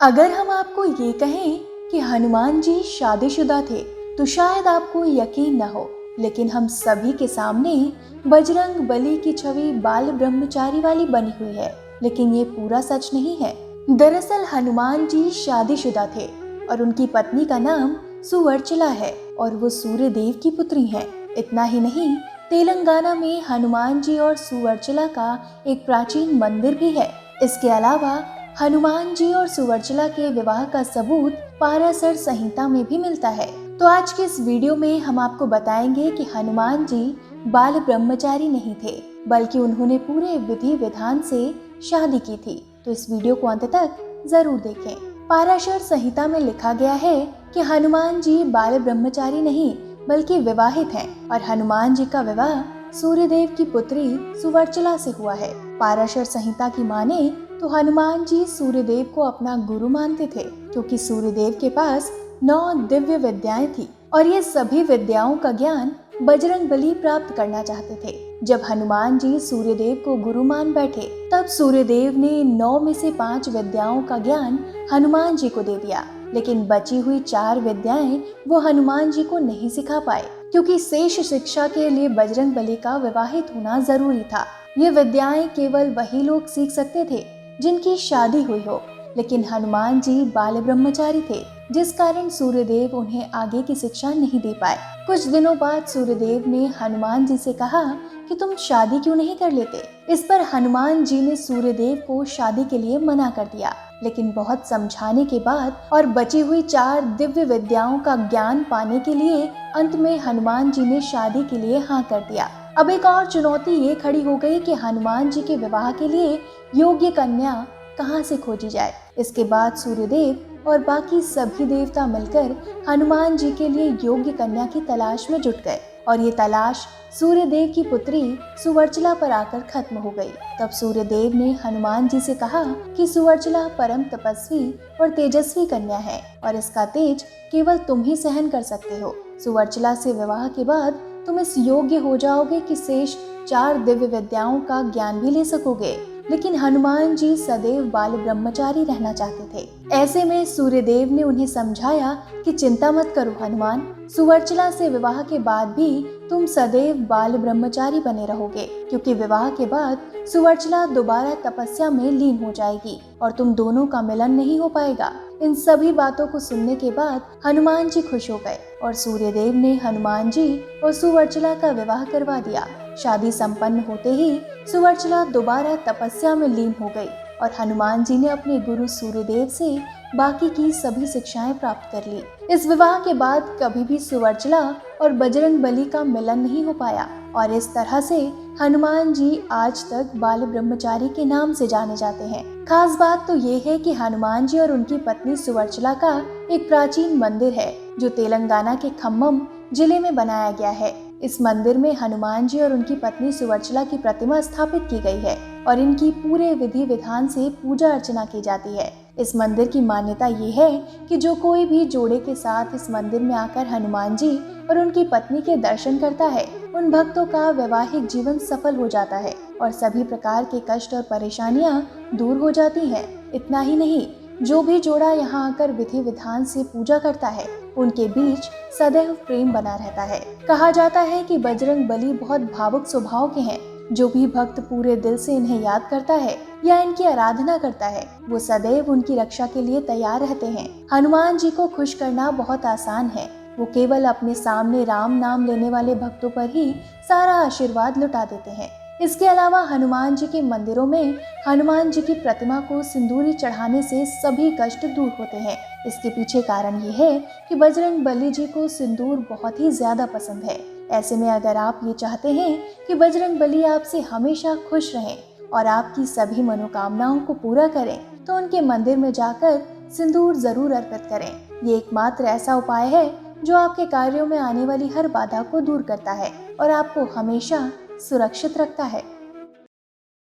अगर हम आपको ये कहें कि हनुमान जी शादीशुदा थे तो शायद आपको यकीन न हो, लेकिन हम सभी के सामने बजरंग बली की छवि बाल ब्रह्मचारी वाली बनी हुई है। लेकिन ये पूरा सच नहीं है। दरअसल हनुमान जी शादीशुदा थे और उनकी पत्नी का नाम सुवर्चला है और वो सूर्य देव की पुत्री हैं। इतना ही नहीं, तेलंगाना में हनुमान जी और सुवर्चला का एक प्राचीन मंदिर भी है। इसके अलावा हनुमान जी और सुवर्चला के विवाह का सबूत पाराशर संहिता में भी मिलता है। तो आज के इस वीडियो में हम आपको बताएंगे कि हनुमान जी बाल ब्रह्मचारी नहीं थे, बल्कि उन्होंने पूरे विधि विधान से शादी की थी। तो इस वीडियो को अंत तक जरूर देखें। पाराशर संहिता में लिखा गया है कि हनुमान जी बाल ब्रह्मचारी नहीं बल्कि विवाहित हैं और हनुमान जी का विवाह सूर्यदेव की पुत्री सुवर्चला से हुआ है। पाराशर संहिता की माने तो हनुमान जी सूर्यदेव को अपना गुरु मानते थे, क्योंकि सूर्यदेव के पास 9 दिव्य विद्याएं थी और ये सभी विद्याओं का ज्ञान बजरंग बली प्राप्त करना चाहते थे। जब हनुमान जी सूर्यदेव को गुरु मान बैठे, तब सूर्यदेव ने 9 में से 5 विद्याओं का ज्ञान हनुमान जी को दे दिया, लेकिन बची हुई 4 विद्याएं वो हनुमान जी को नहीं सिखा पाए, क्योंकि शेष शिक्षा के लिए बजरंग बली का विवाहित होना जरूरी था। ये विद्याएं केवल वही लोग सीख सकते थे जिनकी शादी हुई हो, लेकिन हनुमान जी बाल ब्रह्मचारी थे, जिस कारण सूर्यदेव उन्हें आगे की शिक्षा नहीं दे पाए। कुछ दिनों बाद सूर्यदेव ने हनुमान जी से कहा कि तुम शादी क्यों नहीं कर लेते। इस पर हनुमान जी ने सूर्यदेव को शादी के लिए मना कर दिया, लेकिन बहुत समझाने के बाद और बची हुई 4 दिव्य विद्याओं का ज्ञान पाने के लिए अंत में हनुमान जी ने शादी के लिए हाँ कर दिया। अब एक और चुनौती ये खड़ी हो गई कि हनुमान जी के विवाह के लिए योग्य कन्या कहाँ से खोजी जाए। इसके बाद सूर्यदेव और बाकी सभी देवता मिलकर हनुमान जी के लिए योग्य कन्या की तलाश में जुट गए और ये तलाश सूर्यदेव की पुत्री सुवर्चला पर आकर खत्म हो गई। तब सूर्यदेव ने हनुमान जी से कहा कि सुवर्चला परम तपस्वी और तेजस्वी कन्या है और इसका तेज केवल तुम ही सहन कर सकते हो। सुवर्चला से विवाह के बाद तुम इस योग्य हो जाओगे कि शेष 4 दिव्य विद्याओं का ज्ञान भी ले सकोगे। लेकिन हनुमान जी सदैव बाल ब्रह्मचारी रहना चाहते थे। ऐसे में सूर्यदेव ने उन्हें समझाया कि चिंता मत करो हनुमान, सुवर्चला से विवाह के बाद भी तुम सदैव बाल ब्रह्मचारी बने रहोगे, क्योंकि विवाह के बाद सुवर्चला दोबारा तपस्या में लीन हो जाएगी और तुम दोनों का मिलन नहीं हो पाएगा। इन सभी बातों को सुनने के बाद हनुमान जी खुश हो गए और सूर्यदेव ने हनुमान जी और सुवर्चला का विवाह करवा दिया। शादी संपन्न होते ही सुवर्चला दोबारा तपस्या में लीन हो गई और हनुमान जी ने अपने गुरु सूर्यदेव से बाकी की सभी शिक्षाएं प्राप्त कर ली। इस विवाह के बाद कभी भी सुवर्चला और बजरंग बली का मिलन नहीं हो पाया और इस तरह से हनुमान जी आज तक बाल ब्रह्मचारी के नाम से जाने जाते हैं। खास बात तो ये है कि हनुमान जी और उनकी पत्नी सुवर्चला का एक प्राचीन मंदिर है जो तेलंगाना के खम्मम जिले में बनाया गया है। इस मंदिर में हनुमान जी और उनकी पत्नी सुवर्चला की प्रतिमा स्थापित की गई है और इनकी पूरे विधि विधान से पूजा अर्चना की जाती है। इस मंदिर की मान्यता ये है कि जो कोई भी जोड़े के साथ इस मंदिर में आकर हनुमान जी और उनकी पत्नी के दर्शन करता है, उन भक्तों का वैवाहिक जीवन सफल हो जाता है और सभी प्रकार के कष्ट और परेशानियां दूर हो जाती हैं। इतना ही नहीं, जो भी जोड़ा यहाँ आकर विधि विधान से पूजा करता है, उनके बीच सदैव प्रेम बना रहता है। कहा जाता है कि बजरंग बली बहुत भावुक स्वभाव के हैं। जो भी भक्त पूरे दिल से इन्हें याद करता है या इनकी आराधना करता है, वो सदैव उनकी रक्षा के लिए तैयार रहते हैं। हनुमान जी को खुश करना बहुत आसान है। वो केवल अपने सामने राम नाम लेने वाले भक्तों पर ही सारा आशीर्वाद लुटा देते हैं। इसके अलावा हनुमान जी के मंदिरों में हनुमान जी की प्रतिमा को सिंदूरी चढ़ाने से सभी कष्ट दूर होते हैं। इसके पीछे कारण ये है कि बजरंग बली जी को सिंदूर बहुत ही ज्यादा पसंद है। ऐसे में अगर आप ये चाहते हैं कि बजरंग बली आपसे हमेशा खुश रहें और आपकी सभी मनोकामनाओं को पूरा करें, तो उनके मंदिर में जाकर सिंदूर जरूर अर्पित करें। ये एकमात्र ऐसा उपाय है जो आपके कार्यों में आने वाली हर बाधा को दूर करता है और आपको हमेशा सुरक्षित रखता है।